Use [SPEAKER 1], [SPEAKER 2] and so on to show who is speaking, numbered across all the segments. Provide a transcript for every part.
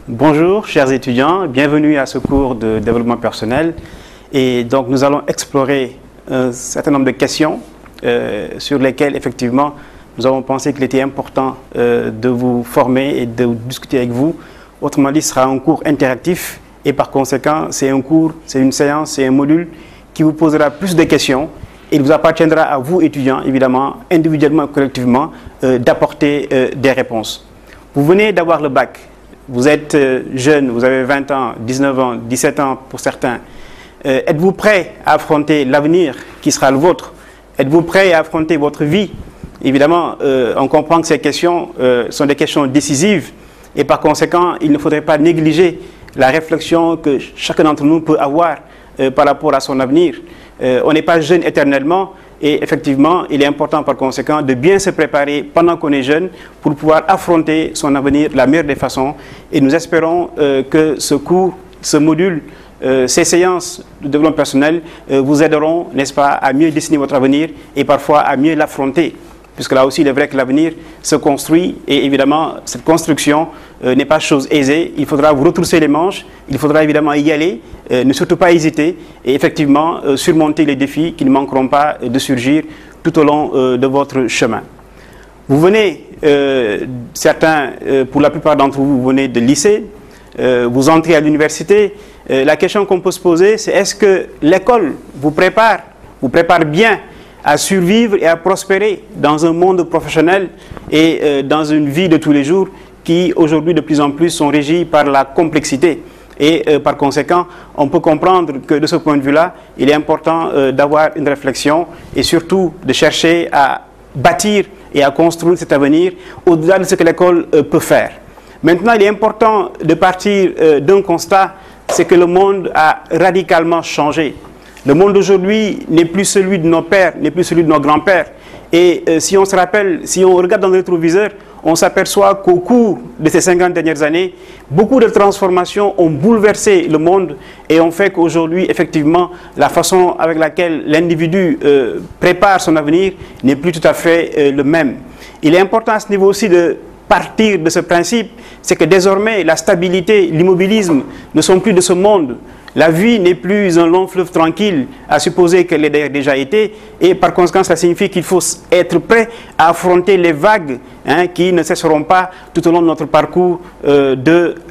[SPEAKER 1] Bonjour chers étudiants, bienvenue à ce cours de développement personnel. Et donc nous allons explorer un certain nombre de questions sur lesquelles effectivement nous avons pensé qu'il était important de vous former et de discuter avec vous. Autrement dit, ce sera un cours interactif et par conséquent c'est un cours, c'est une séance, c'est un module qui vous posera plus de questions. Et il vous appartiendra à vous étudiants, évidemment, individuellement et collectivement, d'apporter des réponses. Vous venez d'avoir le bac. Vous êtes jeune, vous avez 20 ans, 19 ans, 17 ans pour certains. Êtes-vous prêt à affronter l'avenir qui sera le vôtre? Êtes-vous prêt à affronter votre vie? Évidemment, on comprend que ces questions sont des questions décisives et par conséquent, il ne faudrait pas négliger la réflexion que chacun d'entre nous peut avoir par rapport à son avenir. On n'est pas jeune éternellement. Et effectivement, il est important par conséquent de bien se préparer pendant qu'on est jeune pour pouvoir affronter son avenir de la meilleure des façons. Et nous espérons que ce cours, ce module, ces séances de développement personnel vous aideront, n'est-ce pas, à mieux dessiner votre avenir et parfois à mieux l'affronter. Puisque là aussi, il est vrai que l'avenir se construit et évidemment, cette construction n'est pas chose aisée. Il faudra vous retrousser les manches, il faudra évidemment y aller, ne surtout pas hésiter et effectivement surmonter les défis qui ne manqueront pas de surgir tout au long de votre chemin. Vous venez, certains, pour la plupart d'entre vous, vous venez de lycée, vous entrez à l'université. La question qu'on peut se poser, c'est est-ce que l'école vous prépare bien à survivre et à prospérer dans un monde professionnel et dans une vie de tous les jours qui aujourd'hui de plus en plus sont régies par la complexité. Et par conséquent, on peut comprendre que de ce point de vue-là, il est important d'avoir une réflexion et surtout de chercher à bâtir et à construire cet avenir au-delà de ce que l'école peut faire. Maintenant, il est important de partir d'un constat, c'est que le monde a radicalement changé. Le monde d'aujourd'hui n'est plus celui de nos pères, n'est plus celui de nos grands-pères. Et si on se rappelle, si on regarde dans le rétroviseur, on s'aperçoit qu'au cours de ces 50 dernières années, beaucoup de transformations ont bouleversé le monde et ont fait qu'aujourd'hui, effectivement, la façon avec laquelle l'individu prépare son avenir n'est plus tout à fait le même. Il est important à ce niveau aussi de partir de ce principe, c'est que désormais, la stabilité, l'immobilisme ne sont plus de ce monde. La vie n'est plus un long fleuve tranquille, à supposer qu'elle l'ait déjà été, et par conséquent, cela signifie qu'il faut être prêt à affronter les vagues qui ne cesseront pas tout au long de notre parcours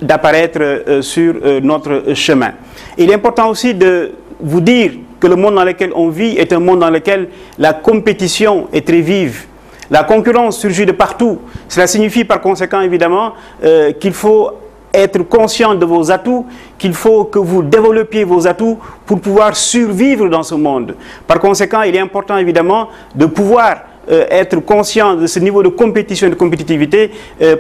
[SPEAKER 1] d'apparaître sur notre chemin. Il est important aussi de vous dire que le monde dans lequel on vit est un monde dans lequel la compétition est très vive. La concurrence surgit de partout. Cela signifie par conséquent, évidemment, qu'il faut être conscient de vos atouts, qu'il faut que vous développiez vos atouts pour pouvoir survivre dans ce monde. Par conséquent, il est important évidemment de pouvoir être conscient de ce niveau de compétition et de compétitivité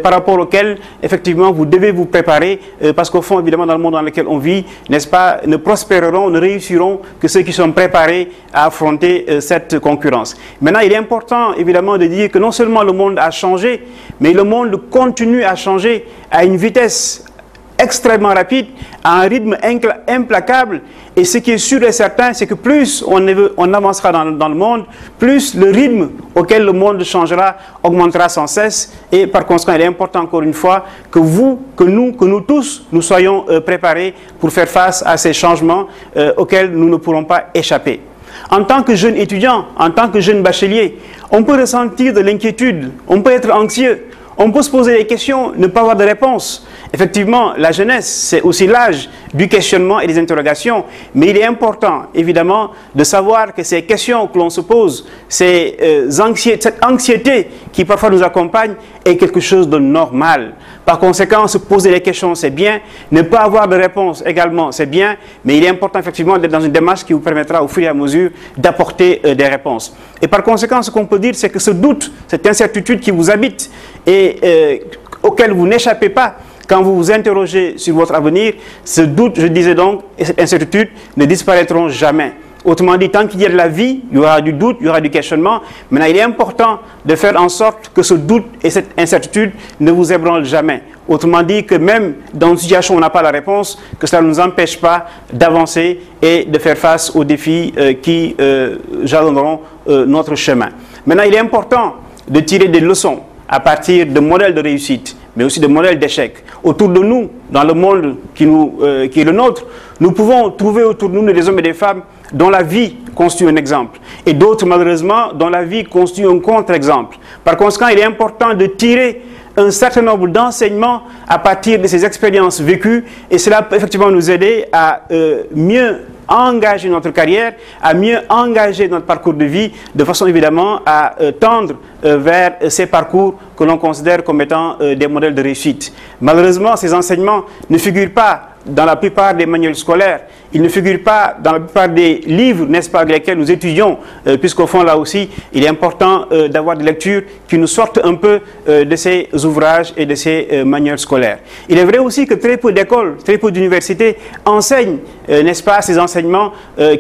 [SPEAKER 1] par rapport auquel effectivement vous devez vous préparer parce qu'au fond évidemment dans le monde dans lequel on vit, n'est-ce pas, ne prospéreront, ne réussiront que ceux qui sont préparés à affronter cette concurrence. Maintenant, il est important évidemment de dire que non seulement le monde a changé, mais le monde continue à changer à une vitesse extrêmement rapide, à un rythme implacable. Et ce qui est sûr et certain, c'est que plus on avancera dans le monde, plus le rythme auquel le monde changera augmentera sans cesse. Et par conséquent, il est important encore une fois que vous, que nous tous, nous soyons préparés pour faire face à ces changements auxquels nous ne pourrons pas échapper. En tant que jeune étudiant, en tant que jeune bachelier, on peut ressentir de l'inquiétude, on peut être anxieux. On peut se poser des questions, ne pas avoir de réponse. Effectivement, la jeunesse, c'est aussi l'âge du questionnement et des interrogations. Mais il est important, évidemment, de savoir que ces questions que l'on se pose, cette anxiété qui parfois nous accompagne, est quelque chose de normal. Par conséquent, se poser des questions, c'est bien. Ne pas avoir de réponse également, c'est bien. Mais il est important, effectivement, d'être dans une démarche qui vous permettra, au fur et à mesure, d'apporter des réponses. Et par conséquent, ce qu'on peut dire, c'est que ce doute, cette incertitude qui vous habite et auquel vous n'échappez pas, quand vous vous interrogez sur votre avenir, ce doute, je disais donc, et cette incertitude ne disparaîtront jamais. Autrement dit, tant qu'il y a de la vie, il y aura du doute, il y aura du questionnement. Maintenant, il est important de faire en sorte que ce doute et cette incertitude ne vous ébranlent jamais. Autrement dit, que même dans une situation où on n'a pas la réponse, que cela ne nous empêche pas d'avancer et de faire face aux défis qui jalonneront notre chemin. Maintenant, il est important de tirer des leçons à partir de modèles de réussite. mais aussi de modèles d'échec. Autour de nous, dans le monde qui est le nôtre, nous pouvons trouver autour de nous des hommes et des femmes dont la vie constitue un exemple, et d'autres, malheureusement, dont la vie constitue un contre-exemple. Par conséquent, il est important de tirer un certain nombre d'enseignements à partir de ces expériences vécues, et cela peut effectivement nous aider à mieux engager notre carrière, à mieux engager notre parcours de vie, de façon évidemment à tendre vers ces parcours que l'on considère comme étant des modèles de réussite. Malheureusement, ces enseignements ne figurent pas dans la plupart des manuels scolaires, ils ne figurent pas dans la plupart des livres, n'est-ce pas, avec lesquels nous étudions, puisqu'au fond, là aussi, il est important d'avoir des lectures qui nous sortent un peu de ces ouvrages et de ces manuels scolaires. Il est vrai aussi que très peu d'écoles, très peu d'universités enseignent, n'est-ce pas, ces enseignements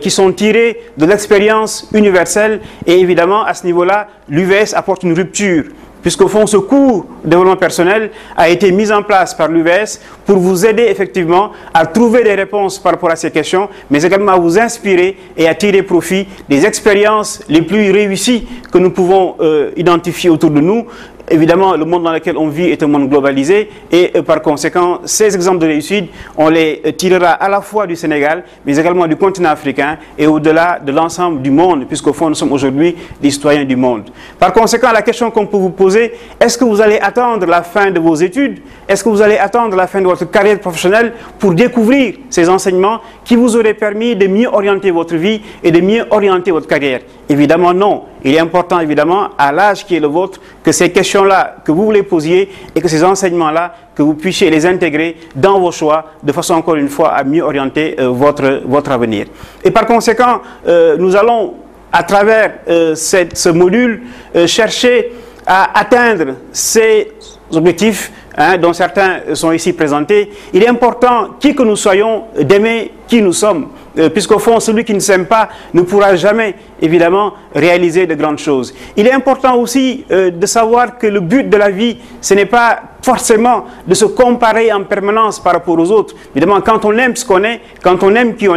[SPEAKER 1] qui sont tirés de l'expérience universelle, et évidemment, à ce niveau-là, l'UVS apporte une rupture. Puisqu'au fond, ce cours de développement personnel a été mis en place par l'UVS pour vous aider effectivement à trouver des réponses par rapport à ces questions, mais également à vous inspirer et à tirer profit des expériences les plus réussies que nous pouvons identifier autour de nous. Évidemment, le monde dans lequel on vit est un monde globalisé et par conséquent, ces exemples de réussite, on les tirera à la fois du Sénégal, mais également du continent africain et au-delà de l'ensemble du monde, puisqu'au fond, nous sommes aujourd'hui des citoyens du monde. Par conséquent, la question qu'on peut vous poser, est-ce que vous allez attendre la fin de vos études? Est-ce que vous allez attendre la fin de votre carrière professionnelle pour découvrir ces enseignements qui vous auraient permis de mieux orienter votre vie et de mieux orienter votre carrière? Évidemment, non. Il est important, évidemment, à l'âge qui est le vôtre, que ces questions-là, que vous les posiez et que ces enseignements-là, que vous puissiez les intégrer dans vos choix, de façon, encore une fois, à mieux orienter votre avenir. Et par conséquent, nous allons, à travers ce module, chercher à atteindre ces objectifs dont certains sont ici présentés. Il est important, qui que nous soyons, d'aimer qui nous sommes. Puisqu'au fond, celui qui ne s'aime pas ne pourra jamais, évidemment, réaliser de grandes choses. Il est important aussi de savoir que le but de la vie, ce n'est pas forcément de se comparer en permanence par rapport aux autres. Évidemment, quand on aime ce qu'on est, quand on aime qui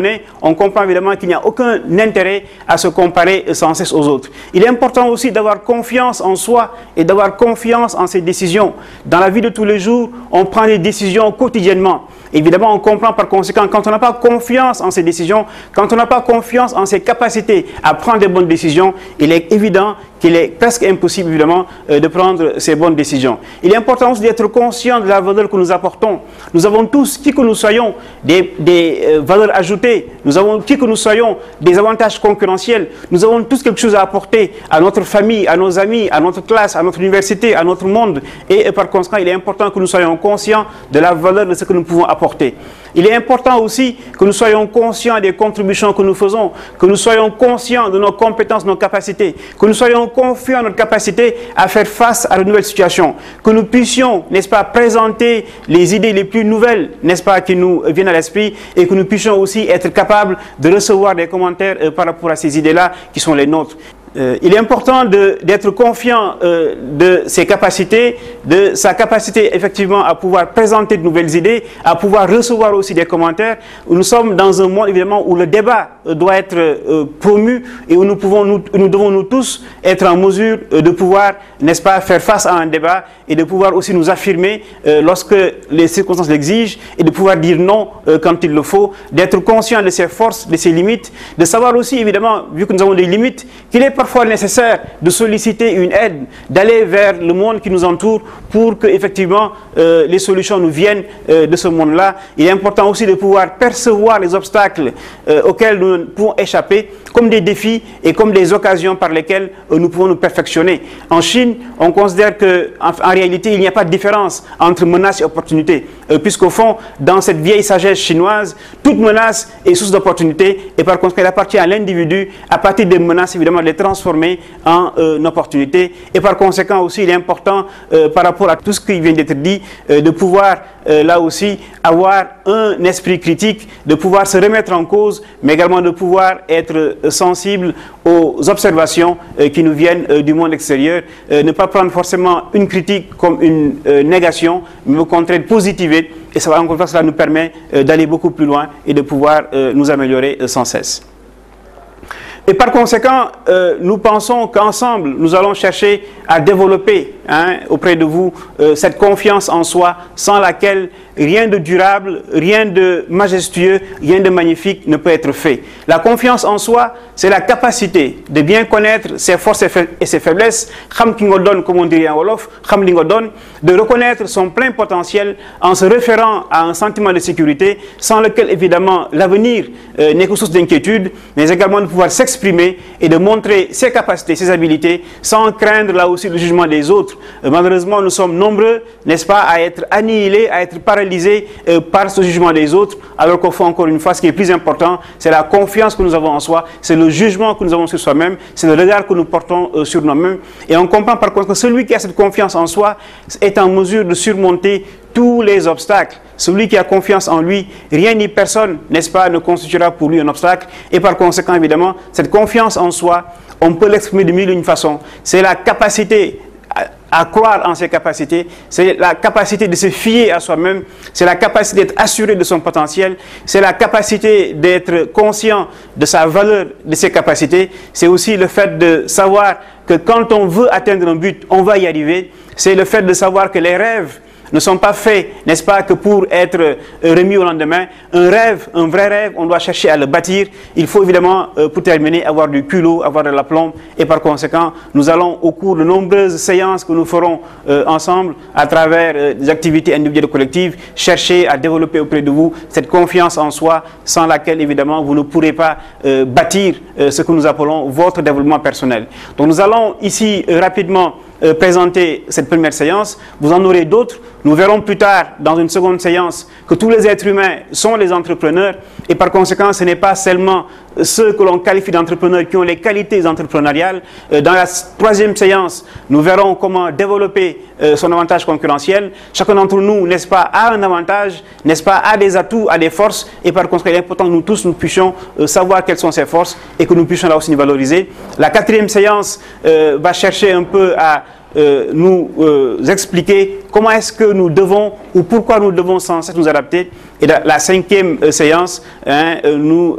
[SPEAKER 1] on comprend évidemment qu'il n'y a aucun intérêt à se comparer sans cesse aux autres. Il est important aussi d'avoir confiance en soi et d'avoir confiance en ses décisions. Dans la vie de tous les jours, on prend des décisions quotidiennement. Évidemment, on comprend par conséquent, quand on n'a pas confiance en ses décisions, quand on n'a pas confiance en ses capacités à prendre des bonnes décisions, il est évident qu'il est presque impossible, évidemment, de prendre ces bonnes décisions. Il est important aussi d'être conscient de la valeur que nous apportons. Nous avons tous, qui que nous soyons, des valeurs ajoutées. Nous avons, qui que nous soyons, des avantages concurrentiels. Nous avons tous quelque chose à apporter à notre famille, à nos amis, à notre classe, à notre université, à notre monde. Et par conséquent, il est important que nous soyons conscients de la valeur de ce que nous pouvons apporter. Il est important aussi que nous soyons conscients des contributions que nous faisons, que nous soyons conscients de nos compétences, nos capacités, que nous soyons confiants en notre capacité à faire face à de nouvelles situations, que nous puissions, n'est-ce pas, présenter les idées les plus nouvelles, n'est-ce pas, qui nous viennent à l'esprit, et que nous puissions aussi être capables de recevoir des commentaires par rapport à ces idées-là qui sont les nôtres. Il est important d'être confiant de ses capacités, de sa capacité effectivement à pouvoir présenter de nouvelles idées, à pouvoir recevoir aussi des commentaires. Nous sommes dans un monde évidemment où le débat doit être promu et où nous devons nous tous être en mesure de pouvoir, n'est-ce pas, faire face à un débat et de pouvoir aussi nous affirmer lorsque les circonstances l'exigent et de pouvoir dire non quand il le faut, d'être conscient de ses forces, de ses limites, de savoir aussi évidemment, vu que nous avons des limites, qu'il est parfois nécessaire de solliciter une aide, d'aller vers le monde qui nous entoure pour que effectivement les solutions nous viennent de ce monde-là. Il est important aussi de pouvoir percevoir les obstacles auxquels nous pouvons échapper comme des défis et comme des occasions par lesquelles nous pouvons nous perfectionner. En Chine, on considère qu'en réalité, il n'y a pas de différence entre menace et opportunité, puisqu'au fond, dans cette vieille sagesse chinoise, toute menace est source d'opportunité et par conséquent, il appartient à l'individu, à partir des menaces, évidemment, de les transformer en opportunité. Et par conséquent aussi, il est important, par rapport à tout ce qui vient d'être dit, de pouvoir, là aussi, avoir un esprit critique, de pouvoir se remettre en cause, mais également de pouvoir être sensible aux observations qui nous viennent du monde extérieur. Ne pas prendre forcément une critique comme une négation, mais au contraire positiver. Et ça va encore une fois, cela nous permet d'aller beaucoup plus loin et de pouvoir nous améliorer sans cesse. Et par conséquent, nous pensons qu'ensemble, nous allons chercher à développer auprès de vous cette confiance en soi sans laquelle rien de durable, rien de majestueux, rien de magnifique ne peut être fait. La confiance en soi, c'est la capacité de bien connaître ses forces et ses faiblesses, comme on dirait en Wolof, de reconnaître son plein potentiel en se référant à un sentiment de sécurité sans lequel évidemment l'avenir n'est que source d'inquiétude, mais également de pouvoir s'exprimer et de montrer ses capacités, ses habiletés sans craindre là aussi le jugement des autres. Malheureusement, nous sommes nombreux, n'est-ce pas, à être annihilés, à être paralysés par ce jugement des autres, alors qu'au fond, encore une fois, ce qui est plus important, c'est la confiance que nous avons en soi, c'est le jugement que nous avons sur soi-même, c'est le regard que nous portons sur nous-mêmes. Et on comprend par contre que celui qui a cette confiance en soi est en mesure de surmonter tous les obstacles. Celui qui a confiance en lui, rien ni personne, n'est-ce pas, ne constituera pour lui un obstacle. Et par conséquent, évidemment, cette confiance en soi, on peut l'exprimer de mille et une façons. C'est la capacité à croire en ses capacités, c'est la capacité de se fier à soi-même, c'est la capacité d'être assuré de son potentiel, c'est la capacité d'être conscient de sa valeur, de ses capacités, c'est aussi le fait de savoir que quand on veut atteindre un but, on va y arriver, c'est le fait de savoir que les rêves ne sont pas faits, n'est-ce pas, que pour être remis au lendemain. Un rêve, un vrai rêve, on doit chercher à le bâtir. Il faut évidemment, pour terminer, avoir du culot, avoir de l'aplomb. Et par conséquent, nous allons, au cours de nombreuses séances que nous ferons ensemble, à travers des activités individuelles et collectives, chercher à développer auprès de vous cette confiance en soi, sans laquelle, évidemment, vous ne pourrez pas bâtir ce que nous appelons votre développement personnel. Donc nous allons ici rapidement présenter cette première séance. Vous en aurez d'autres. Nous verrons plus tard, dans une seconde séance, que tous les êtres humains sont les entrepreneurs et par conséquent, ce n'est pas seulement ceux que l'on qualifie d'entrepreneurs qui ont les qualités entrepreneuriales. Dans la troisième séance, nous verrons comment développer son avantage concurrentiel. Chacun d'entre nous, n'est-ce pas, a un avantage, n'est-ce pas, a des atouts, a des forces et par conséquent, il est important que nous tous, nous puissions savoir quelles sont ces forces et que nous puissions là aussi nous valoriser. La quatrième séance va chercher un peu à nous expliquer comment est-ce que nous devons ou pourquoi nous devons sans cesse nous adapter. Et la cinquième séance nous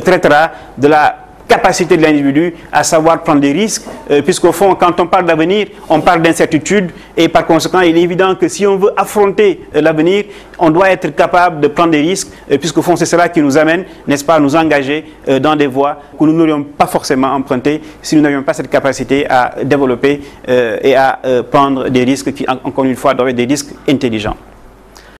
[SPEAKER 1] traitera de la capacité de l'individu à savoir prendre des risques, puisqu'au fond, quand on parle d'avenir, on parle d'incertitude, et par conséquent, il est évident que si on veut affronter l'avenir, on doit être capable de prendre des risques, puisqu'au fond, c'est cela qui nous amène, n'est-ce pas, à nous engager dans des voies que nous n'aurions pas forcément empruntées si nous n'avions pas cette capacité à développer et à prendre des risques qui, encore une fois, doivent être des risques intelligents.